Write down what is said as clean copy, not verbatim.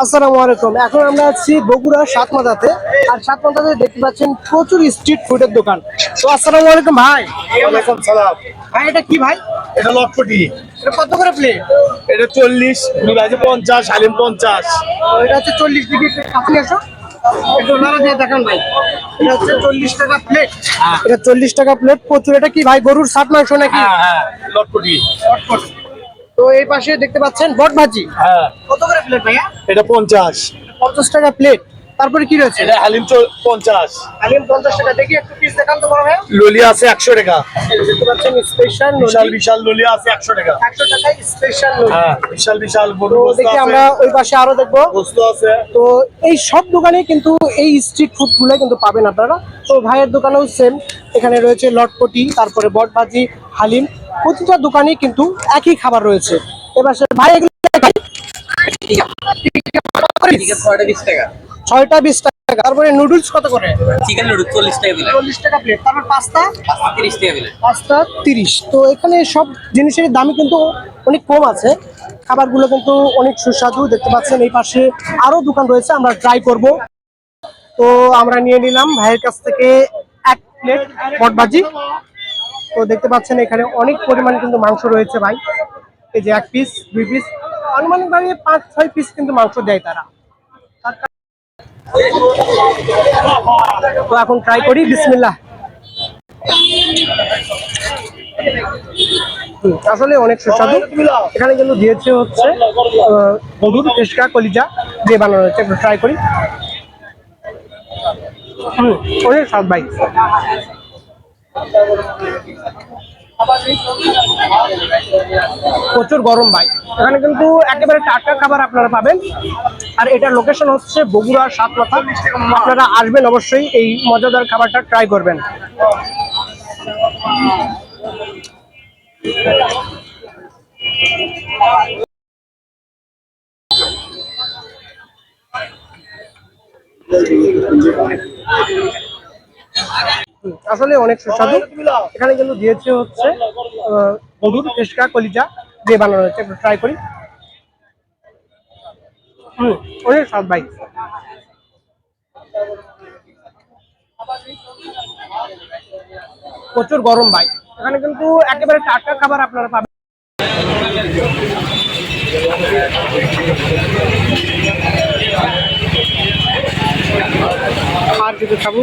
আসসালামু আলাইকুম। এখন আমরা আছি বগুড়া সাতমাথাতে। আর সাতমাথাতে দেখতে পাচ্ছেন প্রচুর স্ট্রিট ফুডের দোকান। তো আসসালামু আলাইকুম ভাই। ওয়ালাইকুম সালাম। ভাই এটা কি ভাই? এটা লটপটি। এটা কত করে প্লেট? এটা 40, দুধ 50, হালিম 50। এটা হচ্ছে 40 ডিগ্রি। আপনি আসো একটু নাড়া দিয়ে দেখান ভাই। এটা হচ্ছে 40 টাকা প্লেট। এটা 40 টাকা প্লেট। প্রচুর। এটা কি ভাই গরুর সাত মাংস নাকি? হ্যাঁ, লটপটি। তো এই পাশে দেখতে পাচ্ছেন বট ভাজি। হ্যাঁ, কত করে প্লেট ভাইয়া? এটা 50। 50 টাকা প্লেট। তারপরে কি রয়েছে? এটা হালিম 50। হালিম 50 টাকা। দেখি একটু পিস দেখান তো বড় ভাই। ললি আছে 100 টাকা। দেখতে পাচ্ছেন স্পেশাল বিশাল বিশাল ললি আছে 100 টাকা। 100 টাকায় স্পেশাল ললি। হ্যাঁ, বিশাল বিশাল তো গরুর গোশত দেখি আছে। আমরা ওই পাশে আরো দেখবো। গোশত আছে। তো এই সব দোকানে কিন্তু এই স্ট্রিট ফুড গুলো কিন্তু পাবেন আপনারা। তো ভাইয়ের দোকানেও সেম। এখানে রয়েছে লটপটি, তারপরে বটভাজি, হালিম। প্রতিটা দোকানেই কিন্তু একই খাবার রয়েছে। এবার ভাই এগুলো ছয়টা 20 টাকা। 6টা 20 টাকা। তারপরে নুডলস কত করে? চিকেন নুডলস 40 টাকা প্লেট। 40 টাকা প্লেট। তারপর পাস্তা 30 টাকা প্লেট। 30। তো এখানে সব জিনিসের দামই কিন্তু অনেক কম আছে। খাবারগুলো কিন্তু অনেক সুস্বাদু। দেখতে পাচ্ছেন এই পাশে আরো দোকান রয়েছে, আমরা ট্রাই করব। তো আমরা নিয়ে নিলাম ভাইয়ের কাছ থেকে 1 প্লেট বটভাজি। তো দেখতে পাচ্ছেন এখানে অনেক পরিমাণ কিন্তু মাংস রয়েছে ভাই। এই যে 1 পিস 2 পিস আনুমানিকভাবে 5-6 পিস কিন্তু মাংস দেয় তারা। তো এখন ট্রাই করি। বিসমিল্লাহ। আসলে অনেক সুস্বাদু। এখানে কিন্তু দিয়েছে হচ্ছে গরুর টেস্কা কলিজা দিয়ে বানানো হয়েছে। একটু ট্রাই করি। অনেক স্বাদ ভাই। প্রচুর গরম ভাই। এখানে কিন্তু একেবারে টাটকা খাবার আপনারা পাবেন। আর এটার লোকেশন হচ্ছে বগুড়া সাতমাথা। আপনারা আসবেন অবশ্যই, এই মজাদার খাবারটা ট্রাই করবেন। আসলে অনেক সুস্বাদু। এখানে কিন্তু দিয়েছে হচ্ছে গরুর টেস্কা কলিজা দিয়ে বানানো হয়েছে। একটু ট্রাই করি। অনেক স্বাদ ভাই। প্রচুর গরম ভাই। এখানে কিন্তু একেবারে টাটকা খাবার আপনারা পাবেন। আর কিছু খাবো?